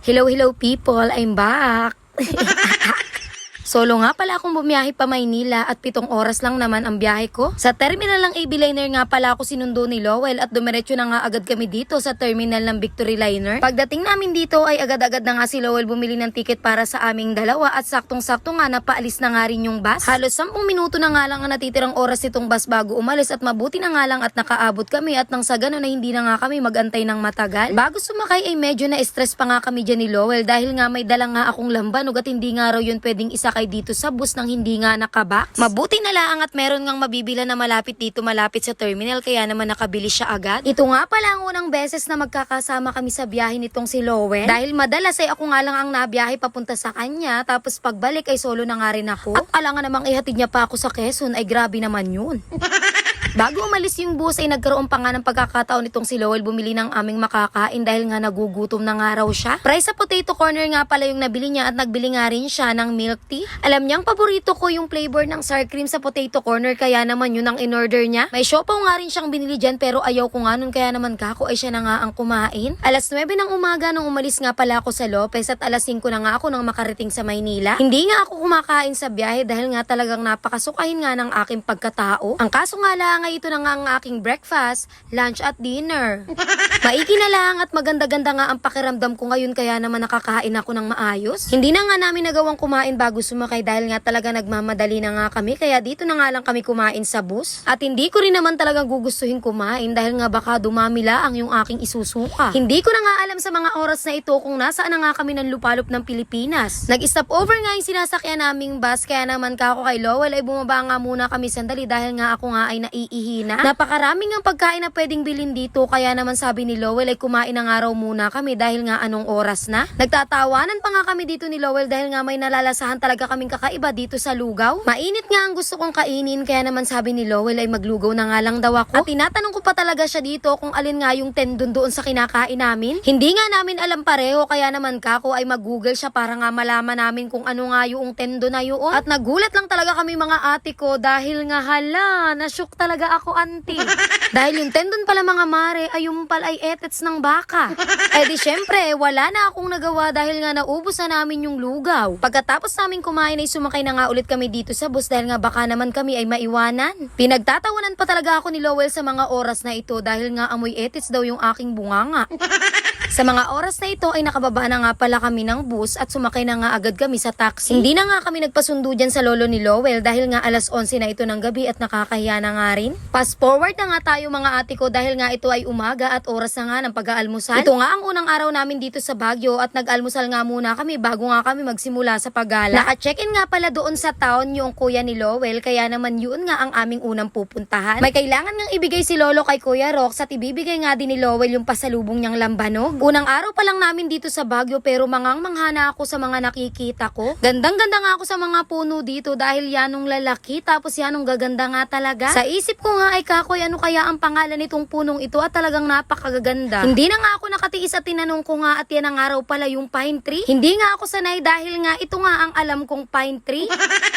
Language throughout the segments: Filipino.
Hello people, I'm back. Solo nga pala akong bumiyahe pa Maynila at 7 oras lang naman ang biyahe ko. Sa terminal ng AB Liner nga pala ako sinundo ni Lowell at dumiretso na nga agad kami dito sa terminal ng Victory Liner. Pagdating namin dito ay agad-agad na nga si Lowell bumili ng ticket para sa aming dalawa at saktong-sakto nga napaalis na nga rin yung bus. Halos 10 minuto na nga lang ang natitirang oras nitong bus bago umalis at mabuti na nga lang at nakaabot kami at nang sa ganun na hindi na nga kami magantay ng matagal. Bago sumakay ay medyo na-stress pa nga kami dyan ni Lowell dahil nga may dala nga akong lambanog at hindi nga raw yun pwedeng isakay dito sa bus nang hindi nga nakabox. Mabuti na lang at meron ngang mabibila na malapit dito malapit sa terminal kaya naman nakabili siya agad. Ito nga pala ang unang beses na magkakasama kami sa biyahe nitong si Lowell dahil madalas ay ako nga lang ang nabiyahe papunta sa kanya tapos pagbalik ay solo na nga rin ako. At alangan namang ihatid niya pa ako sa Quezon ay grabe naman yun. Bago umalis yung bus ay nagkaroon pa nga ng pagkakataon nitong si Lowell bumili ng aming makakain dahil nga nagugutom na nga raw siya. Fries sa potato corner nga pala yung nabili niya at nagbili nga rin siya ng milk tea. Alam niyang paborito ko yung flavor ng sour cream sa potato corner kaya naman yun ang in-order niya. May siopaw nga rin siyang binili dyan pero ayaw ko nga nun kaya naman kako ay siya na nga ang kumain. Alas 9 ng umaga nung umalis nga pala ako sa Lopez at alas 5 na nga ako nang makarating sa Maynila. Hindi nga ako kumakain sa biyahe dahil nga talagang napakasukahin nga ng aking pagkatao. Ang kaso nga lang ay ito na nga ang aking breakfast, lunch at dinner. Maiki na lang at maganda-ganda nga ang pakiramdam ko ngayon kaya naman nakakain ako ng maayos. Hindi na nga namin nagawang kumain bago sumakay dahil nga talaga nagmamadali na nga kami kaya dito na nga lang kami kumain sa bus. At hindi ko rin naman talagang gugustuhin kumain dahil nga baka dumami lang yung aking isusuka. Hindi ko na nga alam sa mga oras na ito kung nasaan na nga kami ng lupalop ng Pilipinas. Nag-stop over nga yung sinasakyan naming bus kaya naman kako kay Lowell ay bumaba nga muna kami sandali dahil nga ako nga ay naiihi na. Napakaraming ang pagkain na pwedeng bilhin dito kaya naman sabi ni Lowell ay kumain na nga raw muna kami dahil nga anong oras na. Nagtatawanan pa nga kami dito ni Lowell dahil nga may nalalasahan talaga kaming kakaiba dito sa lugaw. Mainit nga ang gusto kong kainin kaya naman sabi ni Lowell ay maglugaw na nga lang daw ako. At tinatanong ko pa talaga siya dito kung alin nga yung tendon doon sa kinakain namin. Hindi nga namin alam pareho kaya naman kako ay mag-google siya para nga malaman namin kung ano nga yung tendon na yun. At nagulat lang talaga kami mga ate ko dahil nga hala, na-shook talaga ako auntie. Dahil yung tendon pala mga mare ay yung pala ay etets ng baka. Eh di syempre, wala na akong nagawa dahil nga naubos na namin yung lugaw. Pagkatapos namin kumain ay sumakay na nga ulit kami dito sa bus dahil nga baka naman kami ay maiwanan. Pinagtatawanan pa talaga ako ni Lowell sa mga oras na ito dahil nga amoy etets daw yung aking bunganga. Sa mga oras na ito ay nakababa na nga pala kami ng bus at sumakay na nga agad kami sa taxi. Hindi na nga kami nagpasundo dyan sa lolo ni Lowell dahil nga alas 11 na ito ng gabi at nakakahiya na nga rin. Fast forward na nga tayo mga ate ko dahil nga ito ay umaga at oras na nga ng pag-aalmusal. Ito nga ang unang araw namin dito sa Baguio at nag-almusal nga muna kami bago nga kami magsimula sa paggala. Naka-check-in nga pala doon sa town yung kuya ni Lowell kaya naman yun nga ang aming unang pupuntahan. May kailangan ngang ibigay si Lolo kay Kuya Rox at ibibigay nga din ni Lowell yung pasalubong niyang lambanog. Unang araw pa lang namin dito sa Baguio pero mangangmangha na ako sa mga nakikita ko. Gandang-ganda nga ako sa mga puno dito dahil yanong lalaki tapos yanong gaganda nga talaga. Sa isip ko nga ay kakoy ano kaya ang pangalan nitong punong ito at talagang napakagaganda. Hindi na nga ako nakatiis at tinanong ko nga at yan ang araw pala yung pine tree. Hindi nga ako sanay dahil nga ito nga ang alam kong pine tree.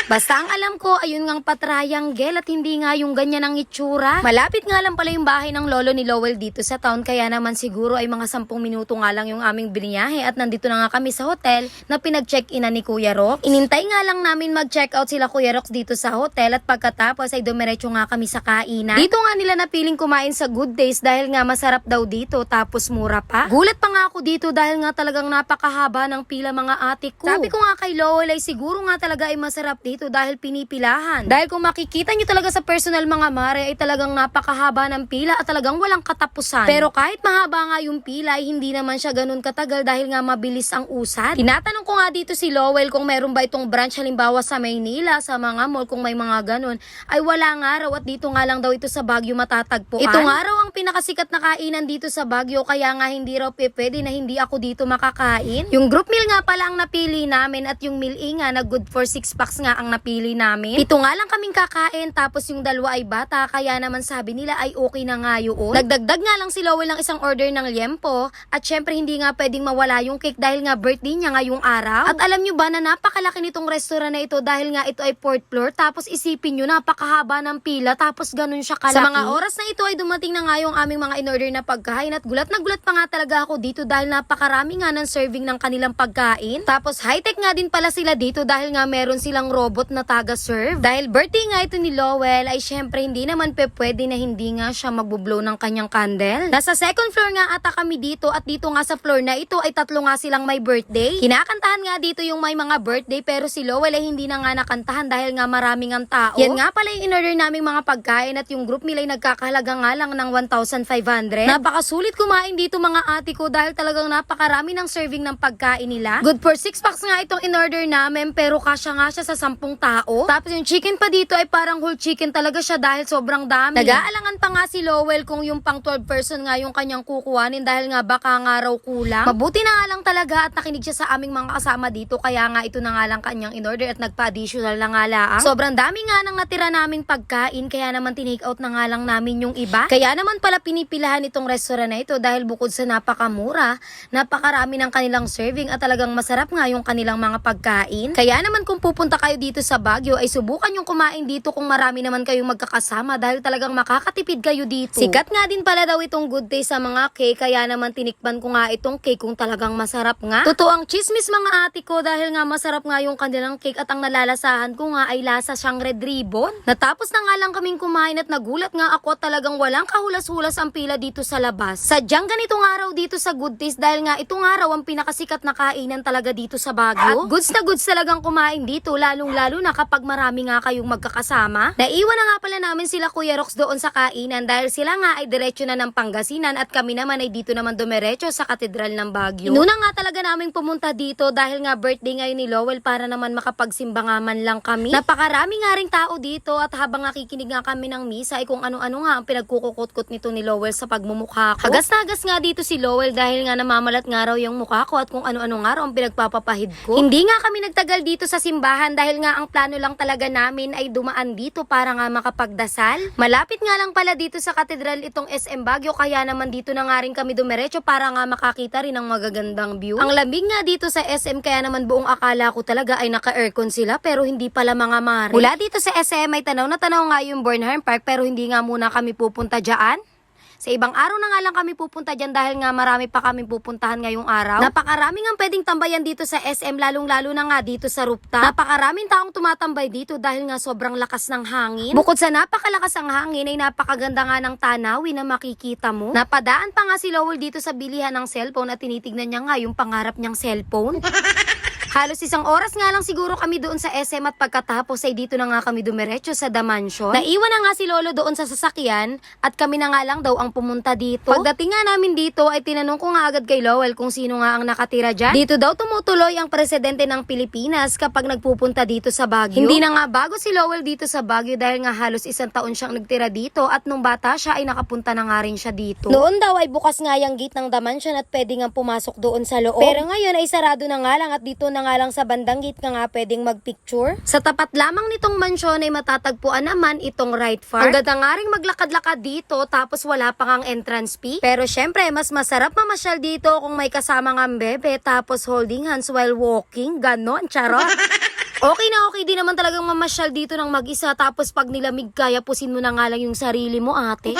Basta ang alam ko ayun ngang patriangle at hindi nga yung ganyan ang itsura. Malapit nga lang pala yung bahay ng lolo ni Lowell dito sa town kaya naman siguro ay mga 10 minuto nga lang yung aming biniyahe at nandito na nga kami sa hotel na pinag-check-inan ni Kuya Rox. Inintay nga lang namin mag-check out sila Kuya Rox dito sa hotel at pagkatapos ay dumiretso nga kami sa kainan. Dito nga nila napiling kumain sa Good Days dahil nga masarap daw dito tapos mura pa. Gulat pa nga ako dito dahil nga talagang napakahaba ng pila mga ate ko. Sabi ko nga kay Lowell ay siguro nga talaga ay masarap dito dahil pinipilahan. Dahil kung makikita nyo talaga sa personal mga mare ay talagang napakahaba ng pila at talagang walang katapusan. Pero kahit mahaba nga yung pila ay hindi naman siya ganun katagal dahil nga mabilis ang usad. Tinatanong ko nga dito si Lowell kung meron ba itong branch halimbawa sa Maynila, sa mga mall kung may mga ganun. Ay wala nga raw at dito nga lang daw ito sa Baguio matatagpuan. Ito nga raw ang pinakasikat na kainan dito sa Baguio kaya nga hindi raw pwede na hindi ako dito makakain. Yung group meal nga pala ang napili namin at yung meal nga na good for 6 packs nga ang napili namin. Ito nga lang kaming kakain tapos yung dalawa ay bata kaya naman sabi nila ay okay na nga yun. Nagdagdag nga lang si Lowell ng isang order ng liempo At syempre hindi nga pwedeng mawala yung cake dahil nga birthday niya ngayong araw. At alam nyo ba na napakalaki nitong restaurant na ito dahil nga ito ay 4th floor. Tapos isipin nyo, napakahaba ng pila tapos ganun siya kalaki. Sa mga oras na ito ay dumating na nga yung aming mga in-order na pagkain at gulat na gulat pa nga talaga ako dito dahil napakarami nga ng serving ng kanilang pagkain. Tapos high-tech nga din pala sila dito dahil nga meron silang robot na taga-serve. Dahil birthday nga ito ni Lowell ay syempre hindi naman pwede na hindi nga siya magbublow ng kanyang candle. Nasa second floor nga ata kami dito at dito nga sa floor na ito ay tatlo nga silang may birthday. Kinakantahan nga dito yung may mga birthday pero si Lowell ay hindi na nga nakantahan dahil nga maraming ang tao. Yan nga pala yung in-order naming mga pagkain at yung group meal ay nagkakahalaga nga lang ng 1,500. Napakasulit kumain dito mga ate ko dahil talagang napakarami ng serving ng pagkain nila. Good for 6 packs nga itong in-order namin pero kasya nga siya sa 10 tao. Tapos yung chicken pa dito ay parang whole chicken talaga siya dahil sobrang dami. Nag-aalangan pa nga si Lowell kung yung pang 12 person nga yung kanyang kukuhanin dahil nga baka nga raw kulang. Mabuti na nga lang talaga at nakinig siya sa aming mga kasama dito kaya nga ito na nga lang kanyang in-order at nagpa-additional na nga lang. Sobrang dami nga nang natira naming pagkain kaya naman tinake out na nga lang namin yung iba. Kaya naman pala pinipilahan itong restaurant na ito dahil bukod sa napakamura, napakarami ng kanilang serving at talagang masarap nga yung kanilang mga pagkain. Kaya naman kung pupunta kayo dito sa Baguio ay subukan yung kumain dito kung marami naman kayong magkakasama dahil talagang makakatipid kayo dito. Sikat nga din pala daw itong Good Day sa mga cake kaya naman tinikman ko nga itong cake kung talagang masarap nga. Totoo ang chismis mga ate ko dahil nga masarap nga yung kanilang cake at ang nalalasahan ko nga ay lasa siyang red ribbon. Natapos na nga lang kaming kumain at nagulat nga ako talagang walang kahulas-hulas ang pila dito sa labas. Sadyang ganitong araw dito sa Good Days dahil nga itong araw ang pinakasikat na kainan talaga dito sa Baguio. At goods na goods talagang kumain dito lalong-lalo na kapag marami nga kayong magkakasama. Naiwan na nga pala namin sila Kuya Rox doon sa kainan dahil sila nga ay diretso na ng Pangasinan at kami naman ay dito naman dumiretso sa Katedral ng Baguio. Inuna nga talaga namin pumunta dito dahil nga birthday ngayon ni Lowell para naman makapagsimba nga man lang kami. Napakarami nga ring tao dito at habang nakikinig nga kami ng misa ay kung ano-ano nga ang pinagkukukot-kot nito ni Lowell sa pagmumukha ko. Hagas na hagas nga dito si Lowell dahil nga namamalat nga raw yung mukha ko at kung ano-ano nga raw ang pinagpapapahid ko. Hindi nga kami nagtagal dito sa simbahan dahil nga ang plano lang talaga namin ay dumaan dito para nga makapagdasal. Malapit nga lang pala dito sa katedral itong SM Baguio kaya naman dito na nga rin kami dumiretso para nga makakita rin ng magagandang view. Ang lamig nga dito sa SM kaya naman buong akala ko talaga ay naka-aircon sila pero hindi pala mga mare. Mula dito sa SM ay tanaw na tanaw nga yung Burnham Park pero hindi nga muna kami pupunta dyan. Sa ibang araw na nga lang kami pupunta dyan dahil nga marami pa kami pupuntahan ngayong araw. Napakaraming ang pwedeng tambayan dito sa SM lalong-lalo na nga dito sa rooftop. Napakaraming taong tumatambay dito dahil nga sobrang lakas ng hangin. Bukod sa napakalakas ang hangin ay napakaganda nga ng tanawin na makikita mo. Napadaan pa nga si Lowell dito sa bilihan ng cellphone at tinitignan niya nga yung pangarap niyang cellphone. Halos isang oras nga lang siguro kami doon sa SM at pagkatapos ay dito na nga kami dumiretso sa The Mansion. Naiwan na nga si Lolo doon sa sasakyan at kami na nga lang daw ang pumunta dito. Pagdating nga namin dito ay tinanong ko nga agad kay Lowell kung sino nga ang nakatira dyan. Dito daw tumutuloy ang presidente ng Pilipinas kapag nagpupunta dito sa Baguio. Hindi na nga bago si Lowell dito sa Baguio dahil nga halos isang taon siyang nagtira dito at nung bata siya ay nakapunta na nga rin siya dito. Noon daw ay bukas nga yung gate ng The Mansion at pwede nga pumasok doon sa loob. Pero ngayon ay sarado na nga lang at dito na nga lang sa bandang gate ka nga pwedeng magpicture. Sa tapat lamang nitong mansyon ay matatagpuan naman itong right farm. Ang ganda nga ring maglakad-lakad dito tapos wala pa ngang entrance fee. Pero syempre mas masarap mamasyal dito kung may kasama ngang bebe tapos holding hands while walking. Ganon, charot. Okay na okay din naman talagang mamasyal dito ng mag-isa tapos pag nilamig kaya pusin mo na nga lang yung sarili mo ate.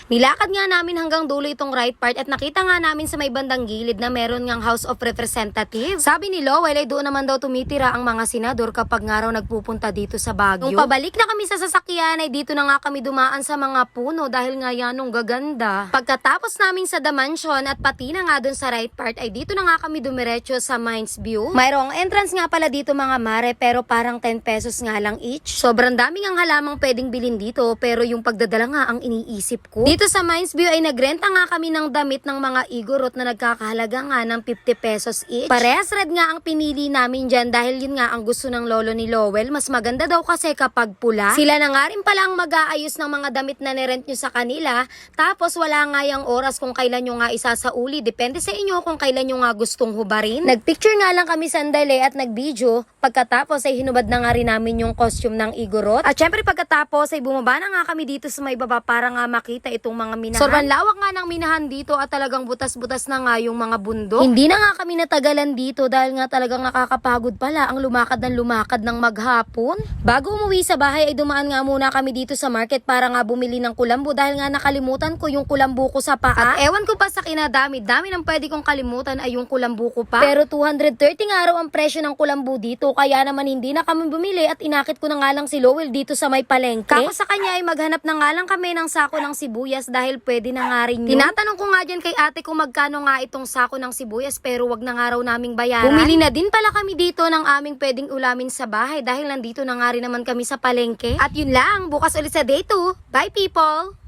Nilakad nga namin hanggang dulo itong right part at nakita nga namin sa may bandang gilid na meron ngang House of Representatives. Sabi ni Lowell ay doon naman daw tumitira ang mga senador kapag nga raw nagpupunta dito sa Baguio. Nung pabalik na kami sa sasakyan ay dito na nga kami dumaan sa mga puno dahil nga yan ang gaganda. Pagkatapos namin sa The Mansion at pati na nga doon sa right part ay dito na nga kami dumiretso sa Mines View. Mayroong entrance nga pala dito mga mare pero parang 10 pesos nga lang each. Sobrang daming ang halamang pwedeng bilhin dito pero yung pagdadala nga ang iniisip ko. Dito sa Mines View ay nagrenta nga kami ng damit ng mga igorot na nagkakahalaga nga ng 50 pesos each. Parehas red nga ang pinili namin dyan dahil yun nga ang gusto ng lolo ni Lowell. Mas maganda daw kasi kapag pula. Sila na nga rin pala ang mag-aayos ng mga damit na nirent nyo sa kanila. Tapos wala nga yung oras kung kailan nyo nga isasauli. Depende sa inyo kung kailan nyo nga gustong hubarin. Nagpicture nga lang kami sandali at nagvideo. Pagkatapos ay hinubad na nga rin namin yung costume ng igorot. At syempre pagkatapos ay bumaba na nga kami dito sa may baba para nga makita itong mga minahan. Sobrang lawak nga ng minahan dito at talagang butas-butas na nga yung mga bundok. Hindi na nga kami natagalan dito dahil nga talagang nakakapagod pala ang lumakad ng maghapon. Bago umuwi sa bahay ay dumaan nga muna kami dito sa market para nga bumili ng kulambo dahil nga nakalimutan ko yung kulambo ko sa paa. At ewan ko pa sa kinadami-dami ng pwede kong kalimutan ay yung kulambo ko pa. Pero 230 nga raw ang presyo ng kulambo dito kaya naman hindi na kami bumili at inakit ko na nga lang si Lowell dito sa may palengke. Kako sa kanya ay maghanap na nga lang kami ng sako ng sibuyas dahil pwede na nga rin yun. Tinatanong ko nga dyan kay ate kung magkano nga itong sako ng sibuyas pero wag na nga raw naming bayaran. Bumili na din pala kami dito ng aming pwedeng ulamin sa bahay dahil nandito na nga rin naman kami sa palengke. At yun lang, bukas ulit sa day 2. Bye people!